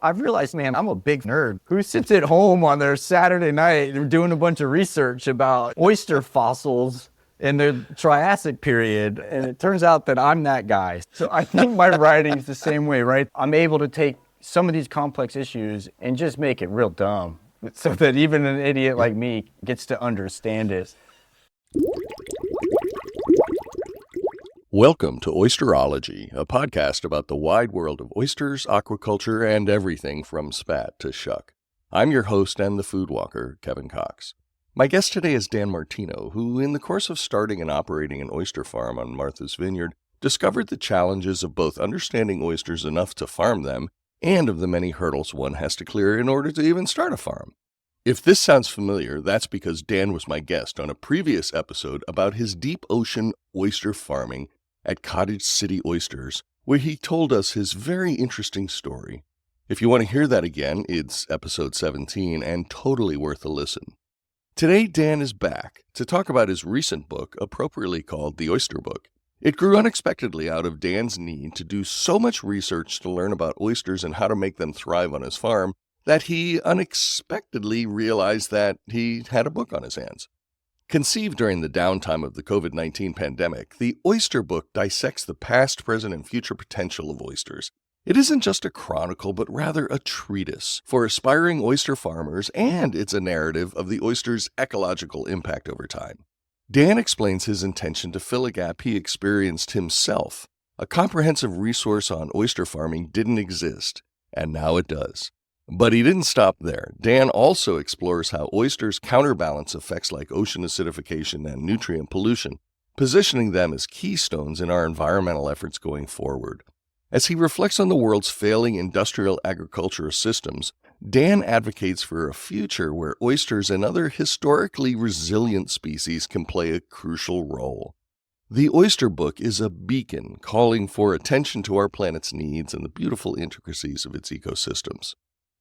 I've realized, man, I'm a big nerd who sits at home on their Saturday night and doing a bunch of research about oyster fossils in the Triassic period. And it turns out that I'm that guy. So I think my writing's the same way, right? I'm able to take some of these complex issues and just make it real dumb so that even an idiot like me gets to understand it. Welcome to Oyster-ology, a podcast about the wide world of oysters, aquaculture, and everything from spat to shuck. I'm your host and the food walker, Kevin Cox. My guest today is Dan Martino, who, in the course of starting and operating an oyster farm on Martha's Vineyard, discovered the challenges of both understanding oysters enough to farm them and of the many hurdles one has to clear in order to even start a farm. If this sounds familiar, that's because Dan was my guest on a previous episode about his deep ocean oyster farming at Cottage City Oysters, where he told us his very interesting story. If you want to hear that again, it's episode 17 and totally worth a listen. Today, Dan is back to talk about his recent book, appropriately called The Oyster Book. It grew unexpectedly out of Dan's need to do so much research to learn about oysters and how to make them thrive on his farm that he unexpectedly realized that he had a book on his hands. Conceived during the downtime of the COVID-19 pandemic, the Oyster Book dissects the past, present, and future potential of oysters. It isn't just a chronicle, but rather a treatise for aspiring oyster farmers, and it's a narrative of the oyster's ecological impact over time. Dan explains his intention to fill a gap he experienced himself. A comprehensive resource on oyster farming didn't exist, and now it does. But he didn't stop there. Dan also explores how oysters counterbalance effects like ocean acidification and nutrient pollution, positioning them as keystones in our environmental efforts going forward. As he reflects on the world's failing industrial agricultural systems, Dan advocates for a future where oysters and other historically resilient species can play a crucial role. The Oyster Book is a beacon calling for attention to our planet's needs and the beautiful intricacies of its ecosystems.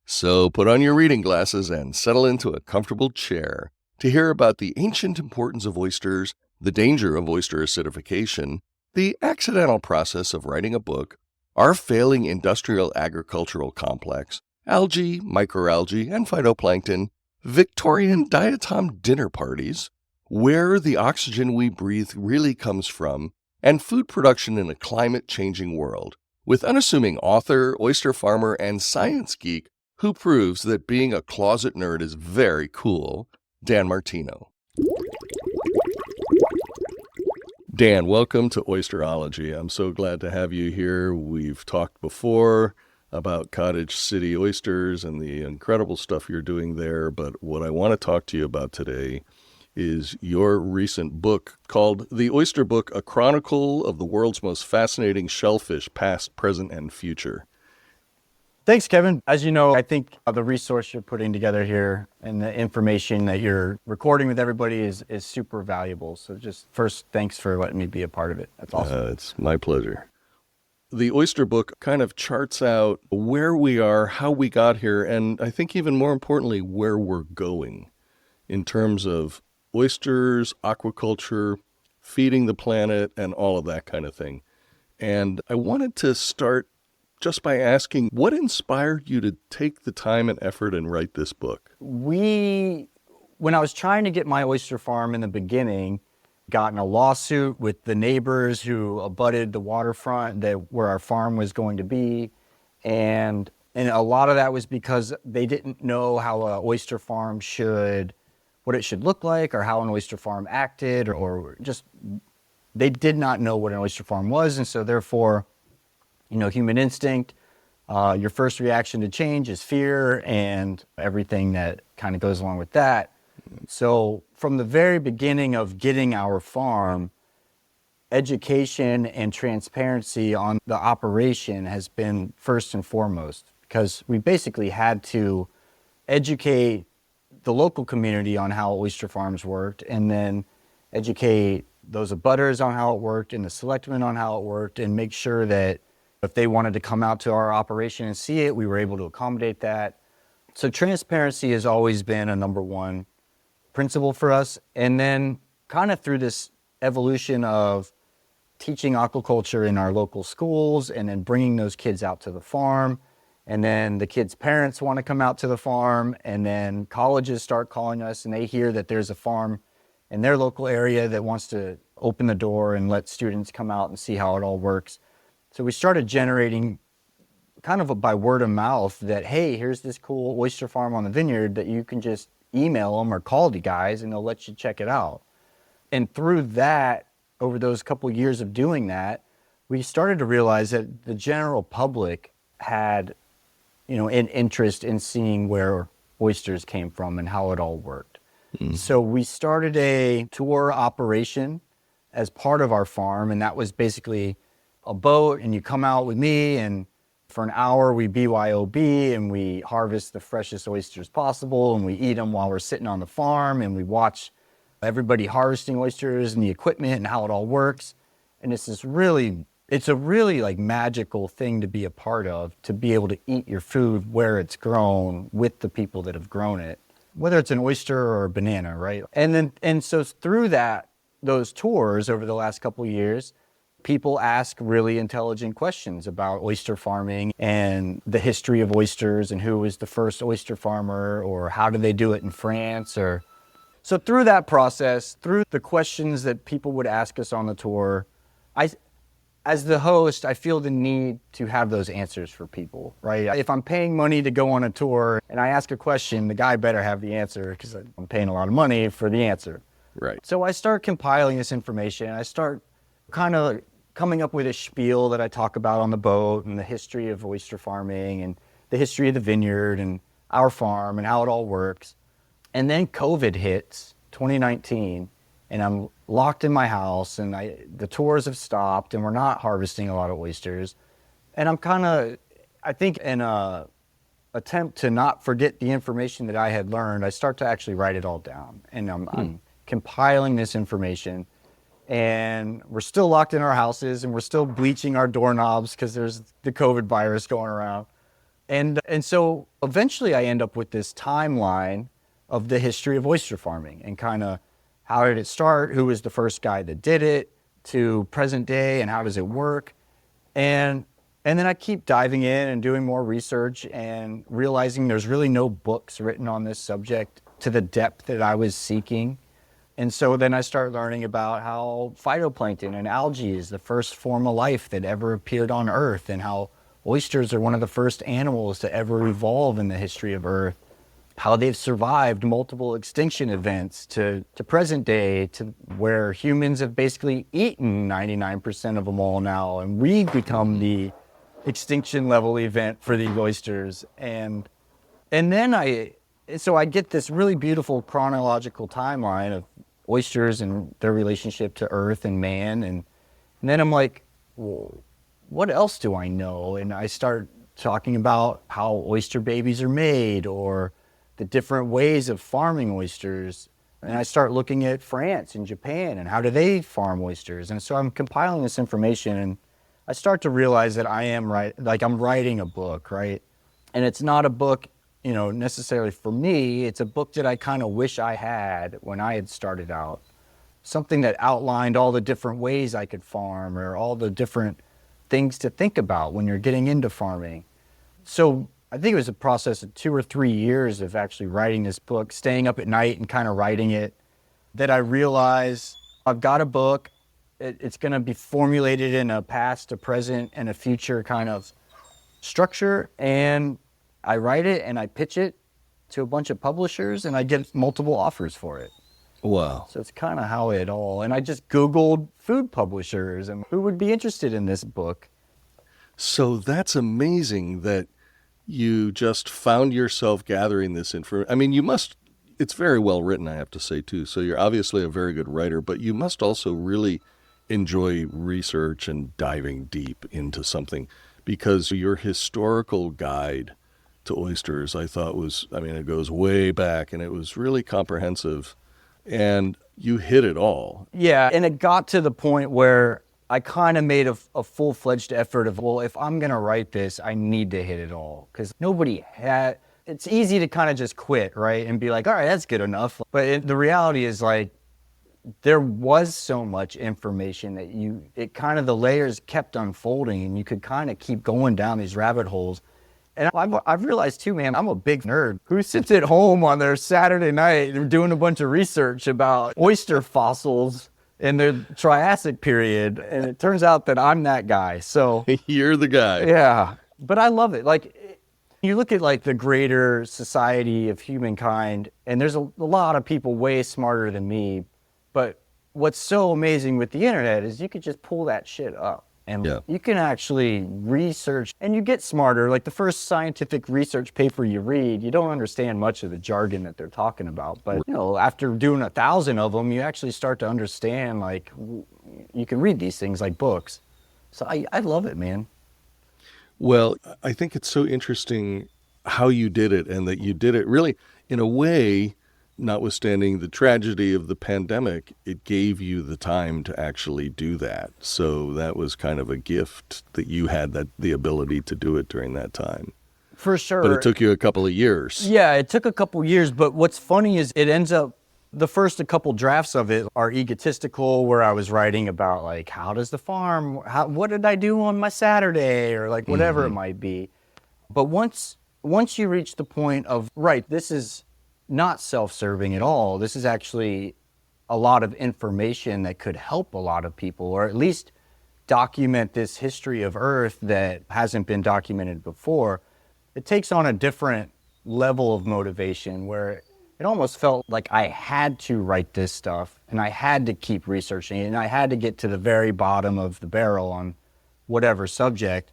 So put on your reading glasses and settle into a comfortable chair to hear about the ancient importance of oysters, the danger of oyster acidification, the accidental process of writing a book, our failing industrial agricultural complex, algae, microalgae, and phytoplankton, Victorian diatom dinner parties, where the oxygen we breathe really comes from, and food production in a climate-changing world, with unassuming author, oyster farmer, and science geek who proves that being a closet nerd is very cool, Dan Martino. Dan, welcome to Oyster-ology. I'm so glad to have you here. We've talked before about Cottage City Oysters and the incredible stuff you're doing there, but what I want to talk to you about today is your recent book called The Oyster Book, a Chronicle of the World's Most Fascinating Shellfish, Past, Present, and Future. Thanks, Kevin. As you know, I think the resource you're putting together here and the information that you're recording with everybody is super valuable. So just first, thanks for letting me be a part of it. That's awesome. It's my pleasure. The Oyster Book kind of charts out where we are, how we got here, and I think even more importantly, where we're going in terms of oysters, aquaculture, feeding the planet, and all of that kind of thing. And I wanted to start just by asking, what inspired you to take the time and effort and write this book? When I was trying to get my oyster farm in the beginning, got in a lawsuit with the neighbors who abutted the waterfront where our farm was going to be. And a lot of that was because they didn't know how an oyster farm what it should look like or how an oyster farm acted, or just, they did not know what an oyster farm was. And so therefore, human instinct, your first reaction to change is fear and everything that kind of goes along with that. So from the very beginning of getting our farm, education and transparency on the operation has been first and foremost, because we basically had to educate the local community on how oyster farms worked, and then educate those abutters on how it worked and the selectmen on how it worked, and make sure that if they wanted to come out to our operation and see it, we were able to accommodate that. So transparency has always been a number one principle for us. And then kind of through this evolution of teaching aquaculture in our local schools and then bringing those kids out to the farm And then the kids' parents want to come out to the farm, and then colleges start calling us, and they hear that there's a farm in their local area that wants to open the door and let students come out and see how it all works. So we started generating kind of by word of mouth that, hey, here's this cool oyster farm on the vineyard that you can just email them or call the guys and they'll let you check it out. And through that, over those couple of years of doing that, we started to realize that the general public had, an interest in seeing where oysters came from and how it all worked. So we started a tour operation as part of our farm, and that was basically a boat, and you come out with me, and for an hour we BYOB, and we harvest the freshest oysters possible, and we eat them while we're sitting on the farm, and we watch everybody harvesting oysters and the equipment and how it all works. And it's a really like magical thing to be a part of, to be able to eat your food where it's grown with the people that have grown it, whether it's an oyster or a banana, right? And so through those tours over the last couple of years, people ask really intelligent questions about oyster farming and the history of oysters and who was the first oyster farmer, or how did they do it in France, or so through that process, through the questions that people would ask us on the tour, as the host, I feel the need to have those answers for people, right? If I'm paying money to go on a tour and I ask a question, the guy better have the answer, because I'm paying a lot of money for the answer. Right. So I start compiling this information. I start kind of coming up with a spiel that I talk about on the boat, and the history of oyster farming and the history of the vineyard and our farm and how it all works. And then COVID hits, 2019, and I'm locked in my house, and the tours have stopped, and we're not harvesting a lot of oysters. And I'm I think in a attempt to not forget the information that I had learned, I start to actually write it all down. And I'm compiling this information, and we're still locked in our houses, and we're still bleaching our doorknobs because there's the COVID virus going around. And so eventually I end up with this timeline of the history of oyster farming, and kind of how did it start, who was the first guy that did it, to present day, and how does it work. And then I keep diving in and doing more research and realizing there's really no books written on this subject to the depth that I was seeking. And so then I start learning about how phytoplankton and algae is the first form of life that ever appeared on Earth, and how oysters are one of the first animals to ever evolve in the history of Earth, how they've survived multiple extinction events to present day, to where humans have basically eaten 99% of them all now, and we've become the extinction level event for the oysters. And then so I get this really beautiful chronological timeline of oysters and their relationship to Earth and man, and then I'm like, well, what else do I know? And I start talking about how oyster babies are made, or the different ways of farming oysters. And I start looking at France and Japan and how do they farm oysters. And so I'm compiling this information, and I start to realize that I'm writing a book, right? And it's not a book, necessarily for me. It's a book that I kind of wish I had when I had started out. Something that outlined all the different ways I could farm, or all the different things to think about when you're getting into farming. So I think it was a process of 2 or 3 years of actually writing this book, staying up at night and kind of writing it, that I realized I've got a book. It's going to be formulated in a past, a present, and a future kind of structure. And I write it and I pitch it to a bunch of publishers, and I get multiple offers for it. Wow. So it's kind of how it all, and I just Googled food publishers and who would be interested in this book. So that's amazing that you just found yourself gathering this information. I mean, it's very well written, I have to say, too. So you're obviously a very good writer, but you must also really enjoy research and diving deep into something, because your historical guide to oysters, I thought it goes way back, and it was really comprehensive, and you hit it all. Yeah, and it got to the point where I kind of made a full-fledged effort of, well, if I'm going to write this, I need to hit it all, because it's easy to kind of just quit, right? And be like, all right, that's good enough. But the reality is, like, there was so much information that the layers kept unfolding, and you could kind of keep going down these rabbit holes. And I've realized too, man, I'm a big nerd who sits at home on their Saturday night and doing a bunch of research about oyster fossils in the Triassic period. And it turns out that I'm that guy. So You're the guy. yeah, but I love it. Like, you look at like the greater society of humankind, and there's a lot of people way smarter than me. But what's so amazing with the internet is you could just pull that shit up. And you can actually research, and you get smarter. Like the first scientific research paper you read, you don't understand much of the jargon that they're talking about. But, you know, after doing 1,000 of them, you actually start to understand, like, you can read these things like books. So I love it, man. Well, I think it's so interesting how you did it, and that you did it really in a way, notwithstanding the tragedy of the pandemic, it gave you the time to actually do that. So that was kind of a gift that you had the ability to do it during that time. For sure. But it took you a couple of years. Yeah, it took a couple years. But what's funny is it ends up, the first a couple drafts of it are egotistical, where I was writing about like, how does the farm, what did I do on my Saturday, or like whatever it might be. But once you reach the point of, right, this is not self-serving at all. This is actually a lot of information that could help a lot of people, or at least document this history of Earth that hasn't been documented before. It takes on a different level of motivation, where it almost felt like I had to write this stuff, and I had to keep researching it, and I had to get to the very bottom of the barrel on whatever subject,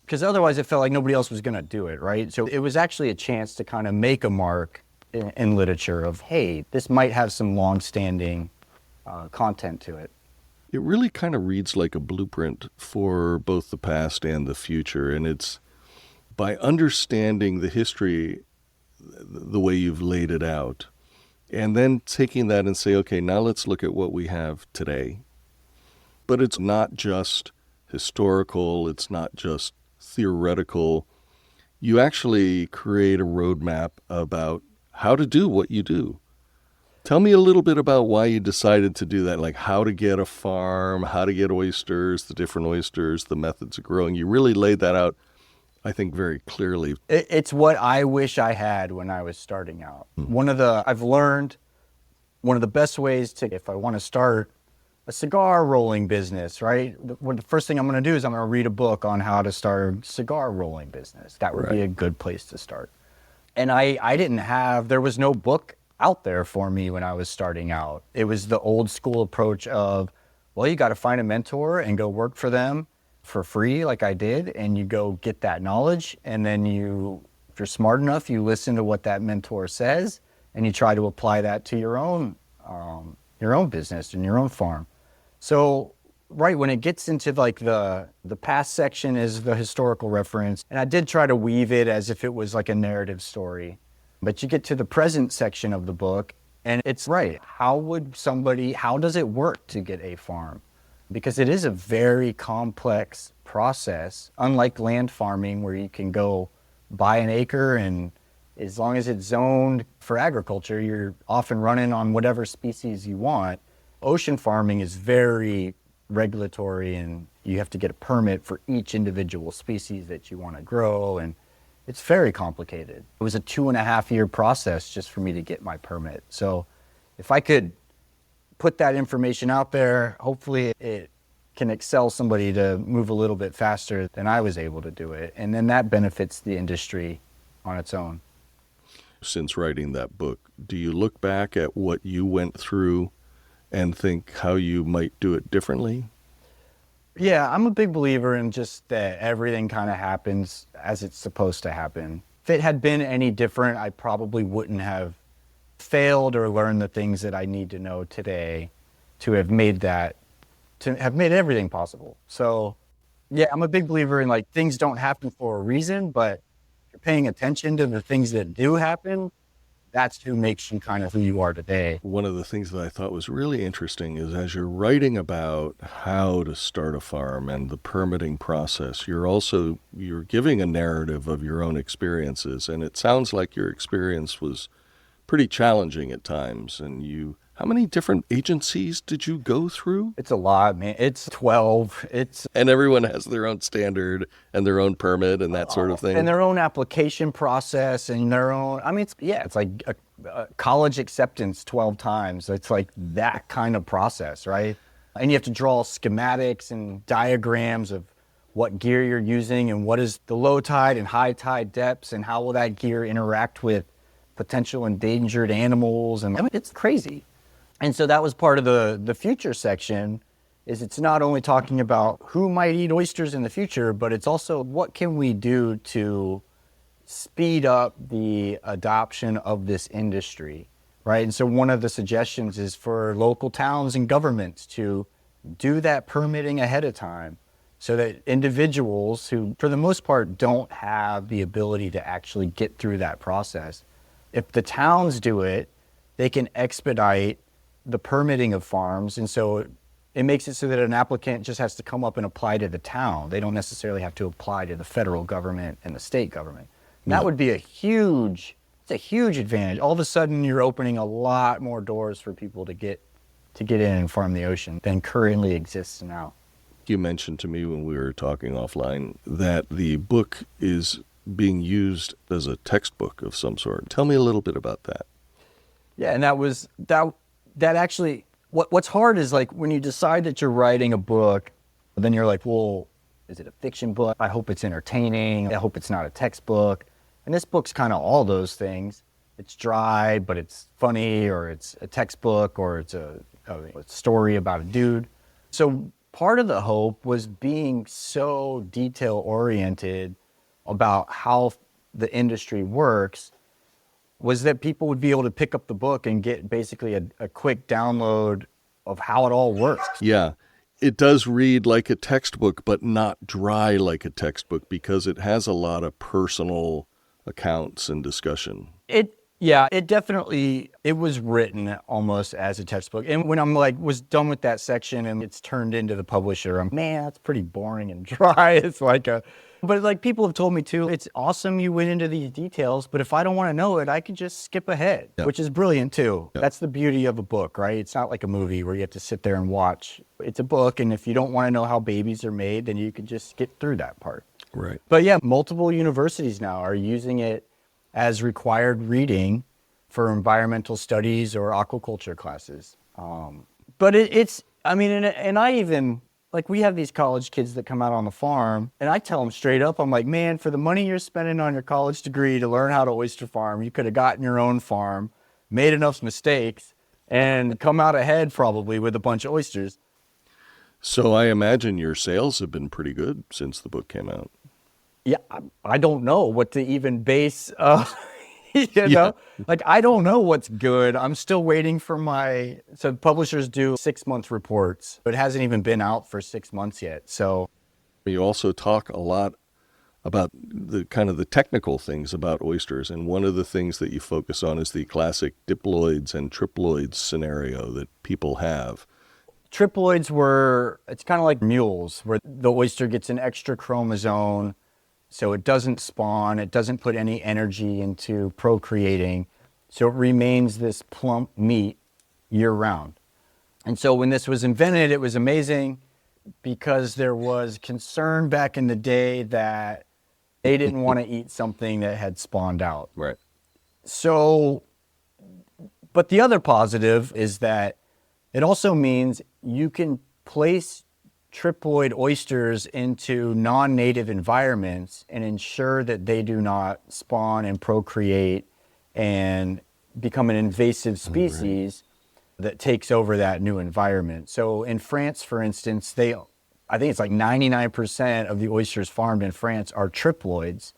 because otherwise it felt like nobody else was going to do it, right? So it was actually a chance to kind of make a mark in literature of, hey, this might have some long-standing content to it. It really kind of reads like a blueprint for both the past and the future. And it's by understanding the history the way you've laid it out, and then taking that and say, okay, now let's look at what we have today. But it's not just historical, it's not just theoretical. You actually create a roadmap about how to do what you do. Tell me a little bit about why you decided to do that, like how to get a farm, how to get oysters, the different oysters, the methods of growing. You really laid that out, I think, very clearly. It's what I wish I had when I was starting out. I've learned one of the best ways to, if I want to start a cigar rolling business, right? The first thing I'm going to do is I'm going to read a book on how to start a cigar rolling business. That would be a good place to start. And there was no book out there for me when I was starting out. It was the old school approach of, well, you got to find a mentor and go work for them for free, like I did, and you go get that knowledge. And then if you're smart enough, you listen to what that mentor says, and you try to apply that to your own business and your own farm. So, right, when it gets into like the past section is the historical reference, and I did try to weave it as if it was like a narrative story. But you get to the present section of the book, and it's right. How does it work to get a farm? Because it is a very complex process, unlike land farming, where you can go buy an acre, and as long as it's zoned for agriculture, you're off and running on whatever species you want. Ocean farming is very regulatory, and you have to get a permit for each individual species that you want to grow, and it's very complicated. It was a 2.5-year process just for me to get my permit. So if I could put that information out there, hopefully it can excel somebody to move a little bit faster than I was able to do it. And then that benefits the industry on its own. Since writing that book, do you look back at what you went through and think how you might do it differently? Yeah, I'm a big believer in just that everything kind of happens as it's supposed to happen. If it had been any different, I probably wouldn't have failed or learned the things that I need to know today to have made everything possible. So yeah, I'm a big believer in like things don't happen for a reason, but if you're paying attention to the things that do happen, that's who makes you kind of who you are today. One of the things that I thought was really interesting is as you're writing about how to start a farm and the permitting process, you're giving a narrative of your own experiences. And it sounds like your experience was pretty challenging at times, and you How many different agencies did you go through? It's a lot, man. It's 12. And everyone has their own standard and their own permit and that sort of thing. And their own application process and their own, I mean, it's like a college acceptance 12 times. It's like that kind of process, right? And you have to draw schematics and diagrams of what gear you're using and what is the low tide and high tide depths and how will that gear interact with potential endangered animals. And I mean, it's crazy. And so that was part of the future section, is it's not only talking about who might eat oysters in the future, but it's also what can we do to speed up the adoption of this industry, right? And so one of the suggestions is for local towns and governments to do that permitting ahead of time so that individuals who, for the most part, don't have the ability to actually get through that process, if the towns do it, they can expedite the permitting of farms. And so it makes it so that an applicant just has to come up and apply to the town. They don't necessarily have to apply to the federal government and the state government. And that would be it's a huge advantage. All of a sudden you're opening a lot more doors for people to get in and farm the ocean than currently exists now. You mentioned to me when we were talking offline that the book is being used as a textbook of some sort. Tell me a little bit about that. Yeah, and that actually, what's hard is like when you decide that you're writing a book, then you're like, well, is it a fiction book? I hope it's entertaining. I hope it's not a textbook. And this book's kind of all those things. It's dry, but it's funny, or it's a textbook, or it's a story about a dude. So part of the hope was being so detail-oriented about how the industry works, was that people would be able to pick up the book and get basically a quick download of how it all works. Yeah. It does read like a textbook, but not dry like a textbook, because it has a lot of personal accounts and discussion. It was written almost as a textbook. And when I'm was done with that section and it's turned into the publisher, man, that's pretty boring and dry. It's but people have told me too, it's awesome you went into these details, but if I don't want to know it, I can just skip ahead, which is brilliant too. That's the beauty of a book, right? It's not like a movie where you have to sit there and watch. It's a book, and if you don't want to know how babies are made, then you can just skip through that part. Right. But yeah, multiple universities now are using it as required reading for environmental studies or aquaculture classes. But we have these college kids that come out on the farm, and I tell them straight up, I'm like, man, for the money you're spending on your college degree to learn how to oyster farm, you could have gotten your own farm, made enough mistakes, and come out ahead probably with a bunch of oysters. So I imagine your sales have been pretty good since the book came out. Yeah, I don't know what to even base, know? I don't know what's good. I'm still waiting for so publishers do 6-month reports, but it hasn't even been out for 6 months yet. So you also talk a lot about the kind of the technical things about oysters. And one of the things that you focus on is the classic Diploids and Triploids scenario that people have. Triploids it's kind of like mules, where the oyster gets an extra chromosome, so it doesn't spawn, it doesn't put any energy into procreating, so it remains this plump meat year-round. And so when this was invented, it was amazing because there was concern back in the day that they didn't want to eat something that had spawned out. Right. So, but the other positive is that it also means you can place triploid oysters into non-native environments and ensure that they do not spawn and procreate and become an invasive species that takes over that new environment. So in France, for instance, I think it's 99% of the oysters farmed in France are triploids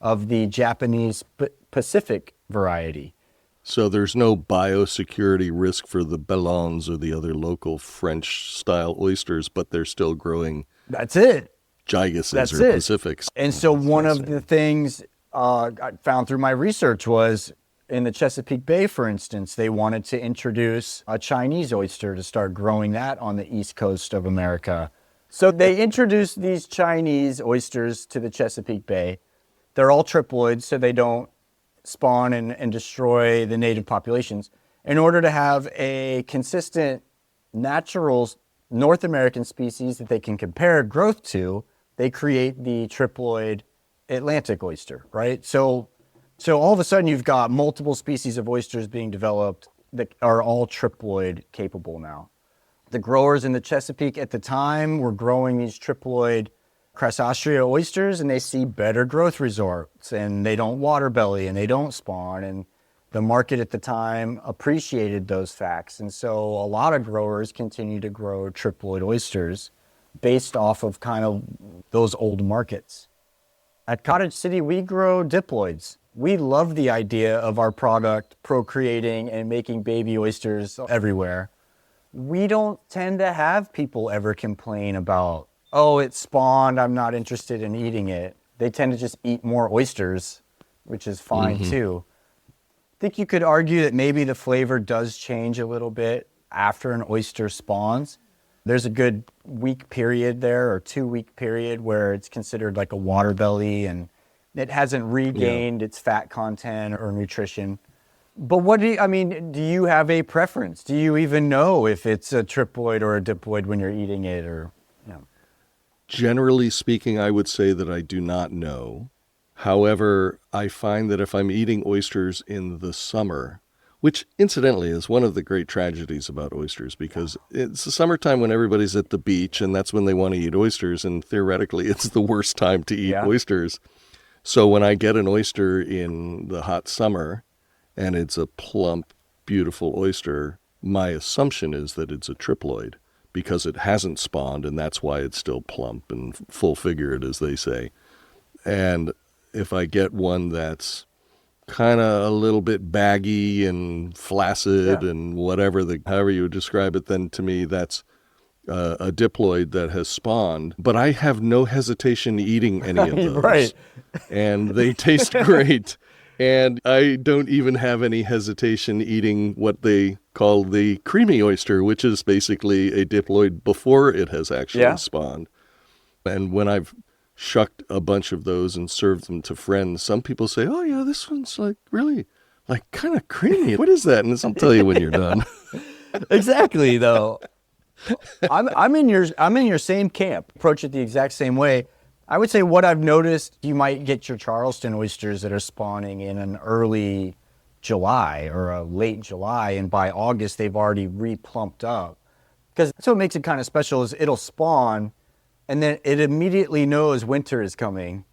of the Japanese Pacific variety. So there's no biosecurity risk for the ballons or the other local French-style oysters, but they're still growing. That's it. Gigases or Pacifics. And so one of the things I found through my research was in the Chesapeake Bay, for instance, they wanted to introduce a Chinese oyster to start growing that on the east coast of America. So they introduced these Chinese oysters to the Chesapeake Bay. They're all triploids, so they don't spawn and destroy the native populations. in order to have a consistent natural North American species that they can compare growth to, they create the triploid Atlantic oyster, right? So all of a sudden you've got multiple species of oysters being developed that are all triploid capable now. The growers in the Chesapeake at the time were growing these triploid Crassostria oysters, and they see better growth results, and they don't water belly, and they don't spawn, and the market at the time appreciated those facts. And so a lot of growers continue to grow triploid oysters based off of kind of those old markets. At Cottage City, we grow diploids. We love the idea of our product procreating and making baby oysters everywhere. We don't tend to have people ever complain about, oh, it spawned, I'm not interested in eating it. They tend to just eat more oysters, which is fine too. I think you could argue that maybe the flavor does change a little bit after an oyster spawns. There's a good week period there, or 2-week period, where it's considered like a water belly and it hasn't regained its fat content or nutrition. But do you have a preference? Do you even know if it's a triploid or a diploid when you're eating it, or, you know? Generally speaking, I would say that I do not know. However, I find that if I'm eating oysters in the summer, which incidentally is one of the great tragedies about oysters, because it's the summertime when everybody's at the beach and that's when they want to eat oysters, and theoretically it's the worst time to eat oysters. So when I get an oyster in the hot summer and it's a plump, beautiful oyster, my assumption is that it's a triploid because it hasn't spawned, and that's why it's still plump and full-figured, as they say. And if I get one that's kind of a little bit baggy and flaccid and however you would describe it, then to me that's a diploid that has spawned. But I have no hesitation eating any of those. Right. And they taste great. And I don't even have any hesitation eating what they call the creamy oyster, which is basically a diploid before it has actually spawned. And when I've shucked a bunch of those and served them to friends, some people say, oh yeah, this one's like really like kind of creamy. What is that? And I'll tell you when you're done. Exactly, though. I'm in your same camp. Approach it the exact same way. I would say what I've noticed, you might get your Charleston oysters that are spawning in an early July or a late July, and by August they've already replumped up. Because that's what makes it kind of special, is it'll spawn and then it immediately knows winter is coming,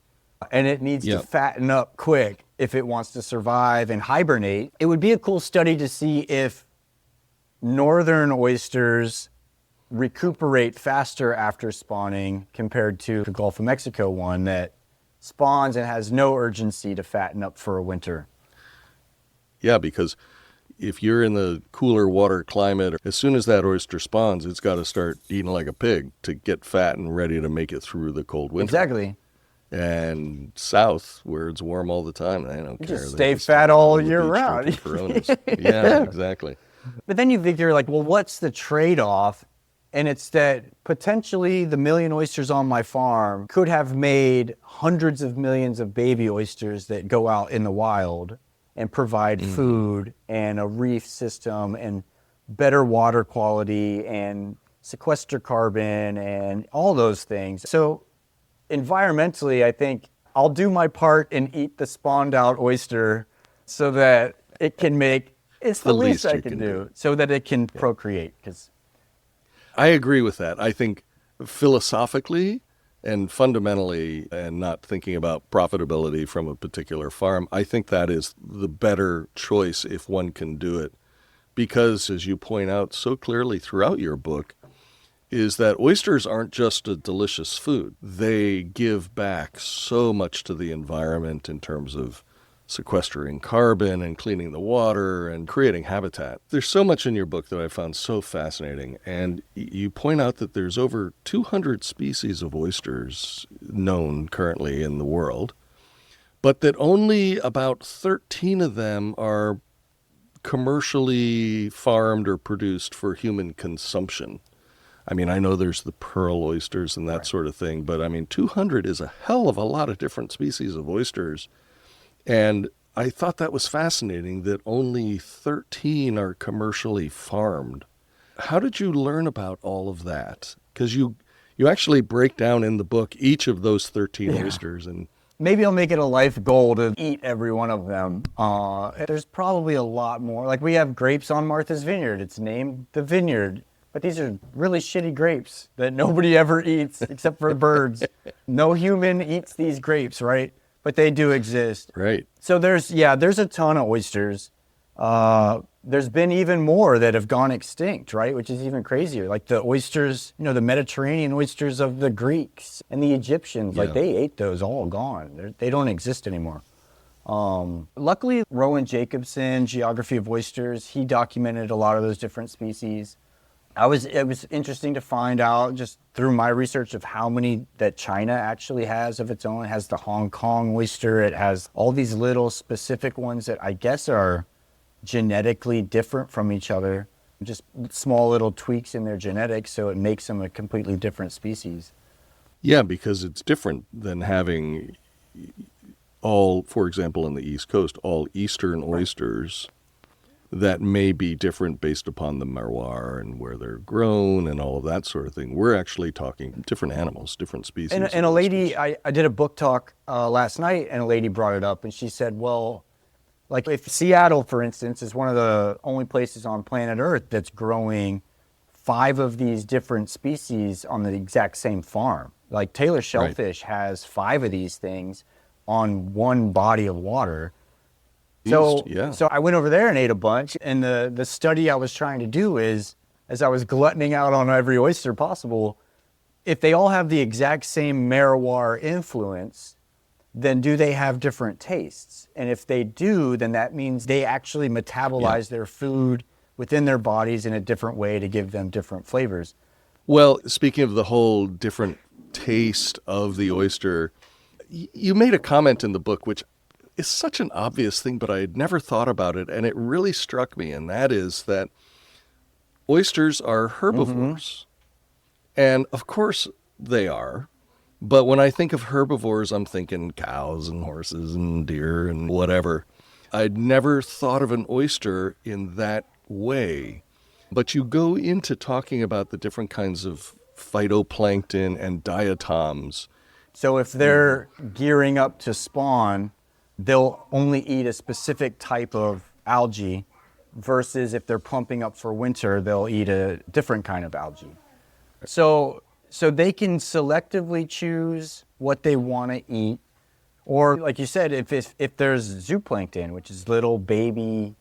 and it needs to fatten up quick if it wants to survive and hibernate. It would be a cool study to see if northern oysters recuperate faster after spawning compared to the Gulf of Mexico one that spawns and has no urgency to fatten up for a winter. Yeah, because if you're in the cooler water climate, as soon as that oyster spawns, it's got to start eating like a pig to get fat and ready to make it through the cold winter. Exactly. And south, where it's warm all the time, they don't care. Just stay fat all year round. Yeah, exactly. But then you figure, like, well, what's the trade-off? And it's that potentially the million oysters on my farm could have made hundreds of millions of baby oysters that go out in the wild and provide food and a reef system and better water quality and sequester carbon and all those things. So environmentally, I think I'll do my part and eat the spawned out oyster so that it can make, it's the least I can do, so that it can procreate. Because I agree with that. I think philosophically and fundamentally, and not thinking about profitability from a particular farm, I think that is the better choice if one can do it. Because, as you point out so clearly throughout your book, is that oysters aren't just a delicious food. They give back so much to the environment in terms of sequestering carbon and cleaning the water and creating habitat. There's so much in your book that I found so fascinating. And you point out that there's over 200 species of oysters known currently in the world, but that only about 13 of them are commercially farmed or produced for human consumption. I mean, I know there's the pearl oysters and that sort of thing, but I mean, 200 is a hell of a lot of different species of oysters. And I thought that was fascinating that only 13 are commercially farmed. How did you learn about all of that? Because you actually break down in the book each of those 13 oysters. And maybe I'll make it a life goal to eat every one of them. There's probably a lot more. Like we have grapes on Martha's Vineyard. It's named the Vineyard. But these are really shitty grapes that nobody ever eats except for birds. No human eats these grapes, right? But they do exist. Right. So there's a ton of oysters. There's been even more that have gone extinct, right? Which is even crazier. Like the oysters, the Mediterranean oysters of the Greeks and the Egyptians, like they ate those, all gone. They don't exist anymore. Luckily, Rowan Jacobson, Geography of Oysters, he documented a lot of those different species. It was interesting to find out just through my research of how many that China actually has of its own. It has the Hong Kong oyster. It has all these little specific ones that I guess are genetically different from each other. Just small little tweaks in their genetics, so it makes them a completely different species. Yeah, because it's different than having all, for example, in the East Coast, all Eastern oysters. That may be different based upon the terroir and where they're grown and all of that sort of thing. We're actually talking different animals, different species. And a lady, I did a book talk last night, and a lady brought it up, and she said, well, like if Seattle, for instance, is one of the only places on planet Earth that's growing 5 of these different species on the exact same farm. Like Taylor Shellfish has 5 of these things on one body of water. So I went over there and ate a bunch, and the study I was trying to do is, as I was gluttoning out on every oyster possible, if they all have the exact same terroir influence, then do they have different tastes? And if they do, then that means they actually metabolize their food within their bodies in a different way to give them different flavors. Well, speaking of the whole different taste of the oyster, you made a comment in the book which is such an obvious thing, but I had never thought about it, and it really struck me, and that is that oysters are herbivores. And of course they are, but when I think of herbivores, I'm thinking cows and horses and deer and whatever. I'd never thought of an oyster in that way. But you go into talking about the different kinds of phytoplankton and diatoms. So if they're gearing up to spawn, they'll only eat a specific type of algae, versus if they're pumping up for winter, they'll eat a different kind of algae. So they can selectively choose what they want to eat. Or like you said, if there's zooplankton, which is little baby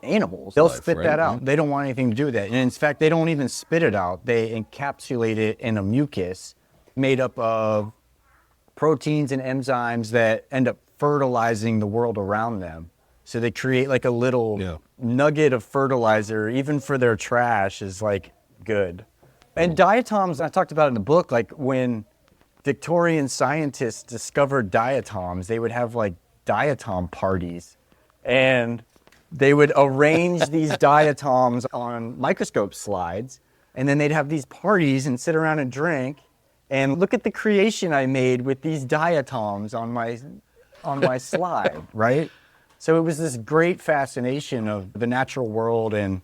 animals, they'll spit that out. They don't want anything to do with that. And in fact, they don't even spit it out. They encapsulate it in a mucus made up of proteins and enzymes that end up fertilizing the world around them. So they create like a little nugget of fertilizer, even for their trash, is like good. And diatoms, I talked about in the book, like when Victorian scientists discovered diatoms, they would have like diatom parties, and they would arrange these diatoms on microscope slides, and then they'd have these parties and sit around and drink and look at the creation I made with these diatoms on my slide, right? So it was this great fascination of the natural world, and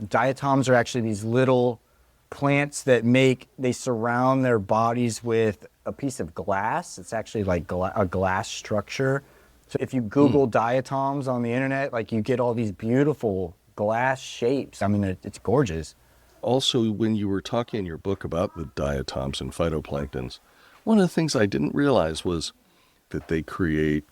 diatoms are actually these little plants that they surround their bodies with a piece of glass. It's actually like a glass structure. So if you Google diatoms on the internet, like you get all these beautiful glass shapes. I mean, it's gorgeous. Also, when you were talking in your book about the diatoms and phytoplanktons, one of the things I didn't realize was that they create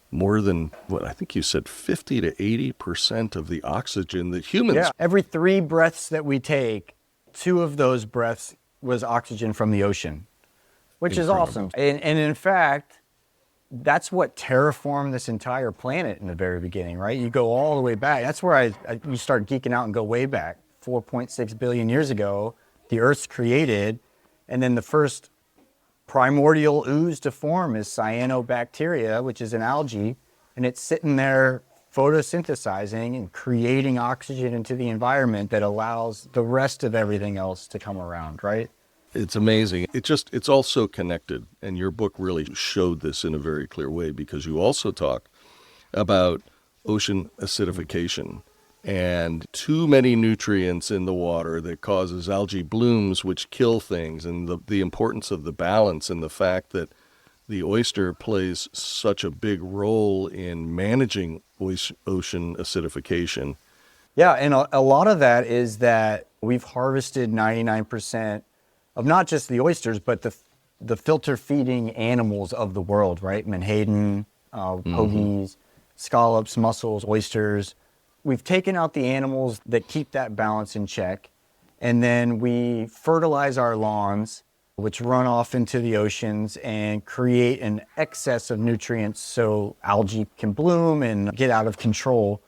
more than, what I think you said, 50 to 80% of the oxygen that humans... Yeah, every 3 breaths that we take, 2 of those breaths was oxygen from the ocean, which is awesome. And in fact, that's what terraformed this entire planet in the very beginning, right? You go all the way back. That's where you start geeking out and go way back. 4.6 billion years ago, the Earth's created, and then the first primordial ooze to form is cyanobacteria, which is an algae, and it's sitting there photosynthesizing and creating oxygen into the environment that allows the rest of everything else to come around, right? It's amazing. It's all so connected, and your book really showed this in a very clear way, because you also talk about ocean acidification and too many nutrients in the water that causes algae blooms, which kill things, and the importance of the balance and the fact that the oyster plays such a big role in managing ocean acidification. Yeah, and a lot of that is that we've harvested 99% of not just the oysters, but the filter feeding animals of the world, right? Menhaden, pogies, scallops, mussels, oysters. We've taken out the animals that keep that balance in check, and then we fertilize our lawns, which run off into the oceans and create an excess of nutrients so algae can bloom and get out of control.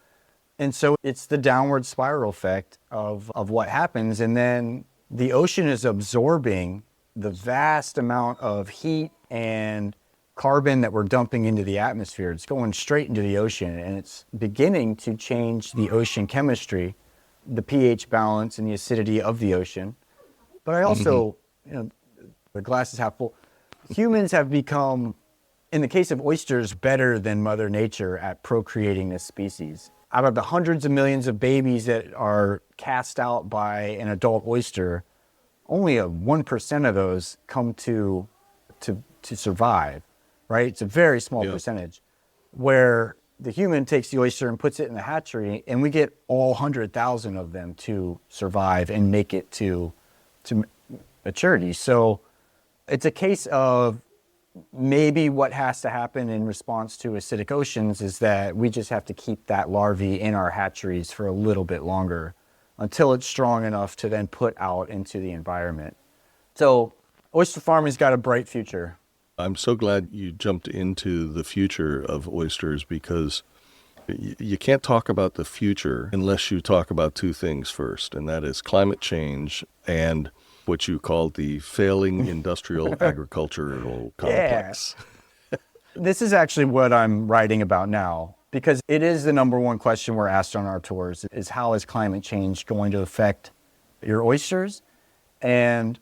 And so it's the downward spiral effect of what happens. And then the ocean is absorbing the vast amount of heat and carbon that we're dumping into the atmosphere. It's going straight into the ocean, and it's beginning to change the ocean chemistry, the pH balance and the acidity of the ocean. But I also, the glass is half full. Humans have become, in the case of oysters, better than Mother Nature at procreating this species. Out of the hundreds of millions of babies that are cast out by an adult oyster, only 1% of those come to survive, right? It's a very small percentage. Where the human takes the oyster and puts it in the hatchery, and we get all 100,000 of them to survive and make it to maturity. So it's a case of maybe what has to happen in response to acidic oceans is that we just have to keep that larvae in our hatcheries for a little bit longer until it's strong enough to then put out into the environment. So oyster farming's got a bright future. I'm so glad you jumped into the future of oysters, because you can't talk about the future unless you talk about two things first, and that is climate change and what you call the failing industrial agricultural complex. Yeah. This is actually what I'm writing about now, because it is the number one question we're asked on our tours, is how is climate change going to affect your oysters? And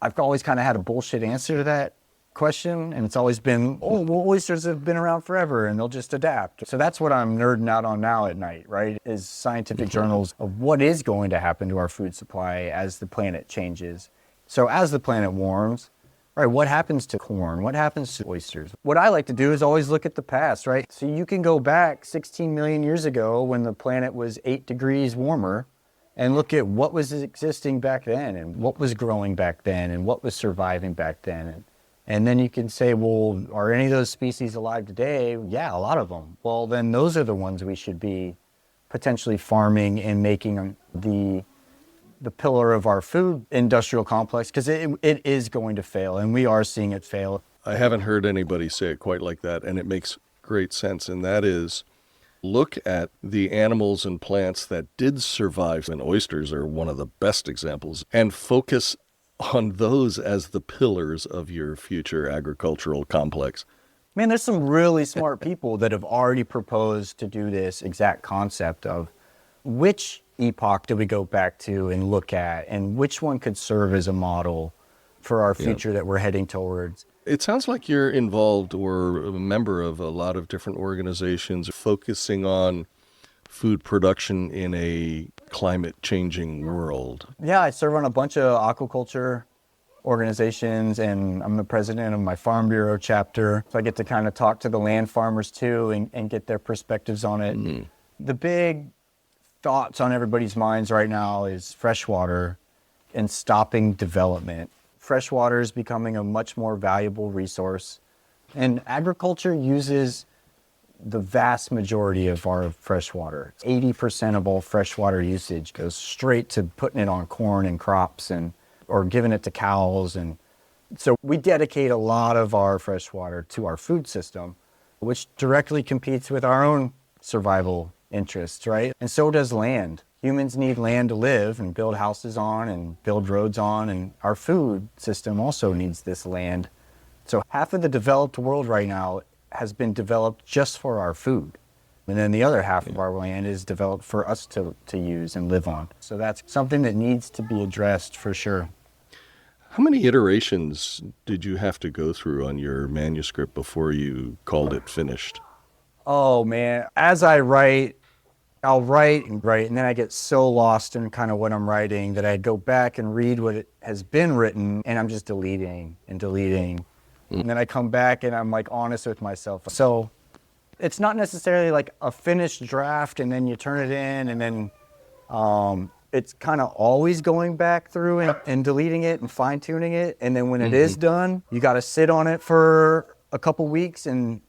I've always kind of had a bullshit answer to that question, and it's always been, oysters have been around forever and they'll just adapt. So that's what I'm nerding out on now at night, right? Is scientific journals of what is going to happen to our food supply as the planet changes. So as the planet warms, right, what happens to corn? What happens to oysters? What I like to do is always look at the past, right? So you can go back 16 million years ago when the planet was 8 degrees warmer and look at what was existing back then and what was growing back then and what was surviving back then. And then you can say, well, are any of those species alive today? Yeah, a lot of them. Well, then those are the ones we should be potentially farming and making the pillar of our food industrial complex, because it is going to fail, and we are seeing it fail. I haven't heard anybody say it quite like that, and it makes great sense, and that is, look at the animals and plants that did survive, and oysters are one of the best examples, and focus on those as the pillars of your future agricultural complex. Man, there's some really smart people that have already proposed to do this exact concept of which epoch do we go back to and look at, and which one could serve as a model for our future that we're heading towards. It sounds like you're involved or a member of a lot of different organizations focusing on food production in a climate changing world. Yeah, I serve on a bunch of aquaculture organizations, and I'm the president of my Farm Bureau chapter. So I get to kind of talk to the land farmers too and get their perspectives on it. Mm-hmm. The big thoughts on everybody's minds right now is freshwater and stopping development. Freshwater is becoming a much more valuable resource, and agriculture uses the vast majority of our freshwater. 80% of all freshwater usage goes straight to putting it on corn and crops or giving it to cows. And so we dedicate a lot of our freshwater to our food system, which directly competes with our own survival interests, right? And so does land. Humans need land to live and build houses on and build roads on, and our food system also needs this land. So half of the developed world right now has been developed just for our food. And then the other half of our land is developed for us to use and live on. So that's something that needs to be addressed for sure. How many iterations did you have to go through on your manuscript before you called it finished? Oh man, as I write, I'll write and write, and then I get so lost in kind of what I'm writing that I go back and read what it has been written, and I'm just deleting and deleting. And then I come back and I'm like honest with myself. So it's not necessarily like a finished draft and then you turn it in and then it's kind of always going back through and deleting it and fine tuning it. And then when it is done, you got to sit on it for a couple weeks and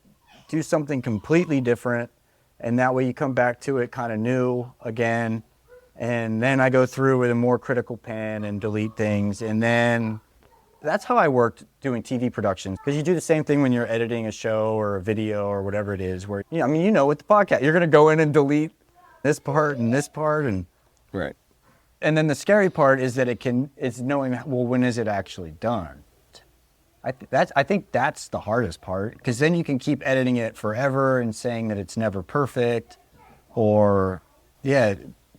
do something completely different. And that way you come back to it kind of new again. And then I go through with a more critical pen and delete things. And then that's how I worked doing TV productions. Because you do the same thing when you're editing a show or a video or whatever it is where, you know, I mean, you know, with the podcast, you're going to go in and delete this part and this part. Right. And then the scary part is that it's knowing, well, when is it actually done? I think that's the hardest part, because then you can keep editing it forever and saying that it's never perfect, or, yeah,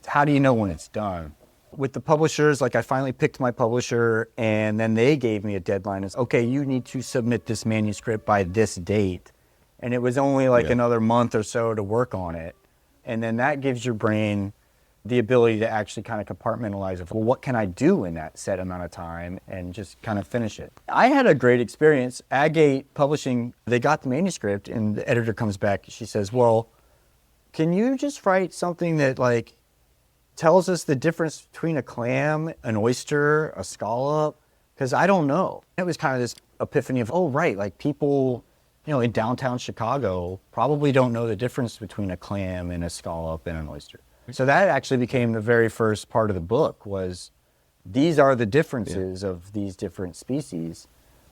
how do you know when it's done? With the publishers, like I finally picked my publisher, and then they gave me a deadline. It's, okay, you need to submit this manuscript by this date. And it was only like another month or so to work on it. And then that gives your brain the ability to actually kind of compartmentalize it. Well, what can I do in that set amount of time, and just kind of finish it? I had a great experience. Agate Publishing, they got the manuscript and the editor comes back. She says, well, can you just write something that like tells us the difference between a clam, an oyster, a scallop? Because I don't know. It was kind of this epiphany of, oh, right, like people, you know, in downtown Chicago probably don't know the difference between a clam and a scallop and an oyster. So that actually became the very first part of the book, was these are the differences of these different species,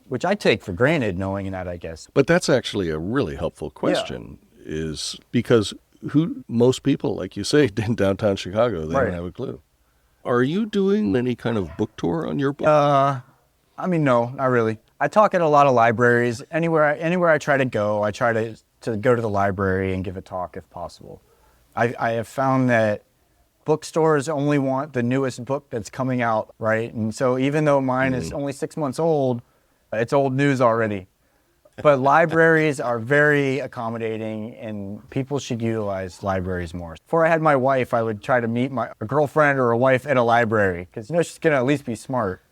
which I take for granted knowing that, I guess. But that's actually a really helpful question, is because most people, like you say, in downtown Chicago, they don't have a clue. Are you doing any kind of book tour on your book? I mean, no, not really. I talk at a lot of libraries. Anywhere I try to go, I try to go to the library and give a talk if possible. I have found that bookstores only want the newest book that's coming out, right? And so even though mine is only 6 months old, it's old news already. But libraries are very accommodating, and people should utilize libraries more. Before I had my wife, I would try to meet a girlfriend or a wife at a library, because you know she's going to at least be smart.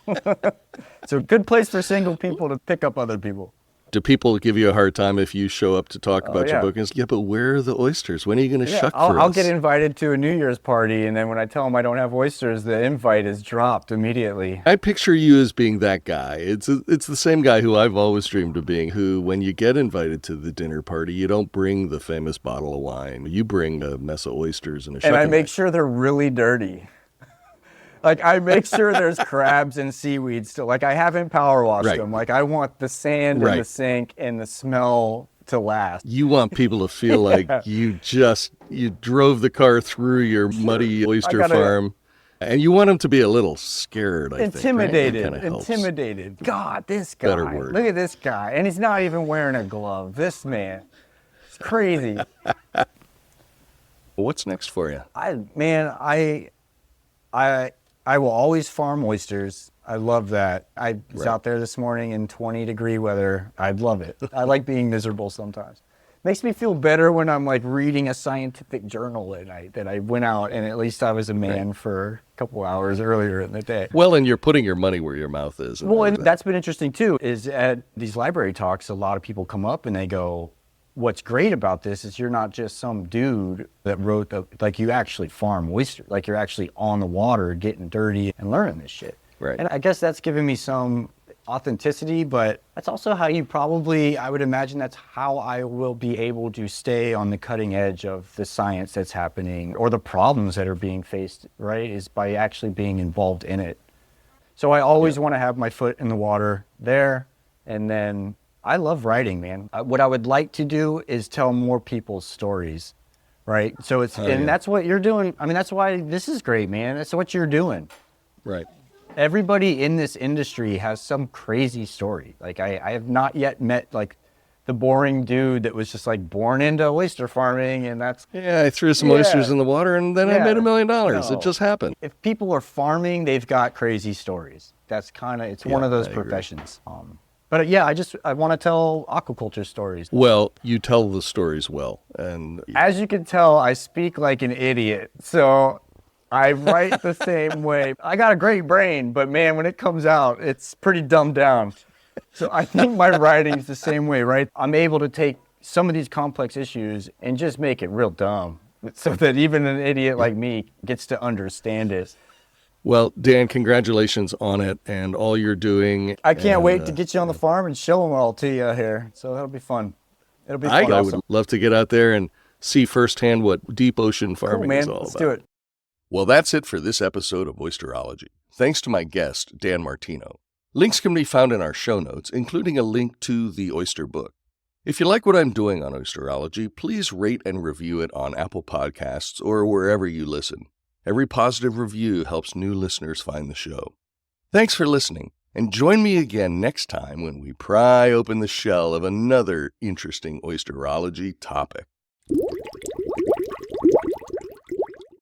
It's a good place for single people to pick up other people. Do people give you a hard time if you show up to talk about your book and say, yeah, but where are the oysters? When are you going to shuck for us? I'll get invited to a New Year's party, and then when I tell them I don't have oysters, the invite is dropped immediately. I picture you as being that guy. It's the same guy who I've always dreamed of being, who, when you get invited to the dinner party, you don't bring the famous bottle of wine. You bring a mess of oysters and a shucking. And I make sure they're really dirty. Like, I make sure there's crabs and seaweed still. Like, I haven't power washed them. Like, I want the sand in the sink and the smell to last. You want people to feel like you drove the car through your muddy oyster farm. And you want them to be a little scared, I think. Intimidated. God, this guy. Better word. Look at this guy. And he's not even wearing a glove. This man. It's crazy. What's next for you? I will always farm oysters. I love that. I was out there this morning in 20-degree weather. I love it. I like being miserable sometimes. Makes me feel better when I'm like reading a scientific journal at night that I went out and at least I was a man for a couple hours earlier in the day. Well, and you're putting your money where your mouth is. And that's been interesting too, is at these library talks, a lot of people come up and they go, what's great about this is you're not just some dude that wrote like you actually farm oysters, like you're actually on the water getting dirty and learning this shit. Right. And I guess that's given me some authenticity, but that's also how I would imagine that's how I will be able to stay on the cutting edge of the science that's happening or the problems that are being faced, right, is by actually being involved in it. So I always want to have my foot in the water there, and then I love writing, man. What I would like to do is tell more people's stories, right? So that's what you're doing. I mean, that's why this is great, man. That's what you're doing. Right. Everybody in this industry has some crazy story. Like I have not yet met like the boring dude that was just like born into oyster farming and that's... Yeah, I threw some oysters in the water and then I made $1 million. It just happened. If people are farming, they've got crazy stories. That's kind of, it's one of those professions. But yeah, I want to tell aquaculture stories. Well, you tell the stories well. And As you can tell, I speak like an idiot. So I write the same way. I got a great brain, but man, when it comes out, it's pretty dumbed down. So I think my writing's the same way, right? I'm able to take some of these complex issues and just make it real dumb so that even an idiot like me gets to understand it. well, Dan, congratulations on it and all you're doing. I can't wait to get you on the farm and show them all to you here. So that'll be fun. It'll be fun. I would love to get out there and see firsthand what deep ocean farming is all Let's about. do it. Well, that's it for this episode of Oyster-ology. Thanks to my guest, Dan Martino. Links can be found in our show notes, including a link to the Oyster Book. If you like what I'm doing on Oyster-ology, please rate and review it on Apple Podcasts or wherever you listen. Every positive review helps new listeners find the show. Thanks for listening, and join me again next time when we pry open the shell of another interesting Oyster-ology topic.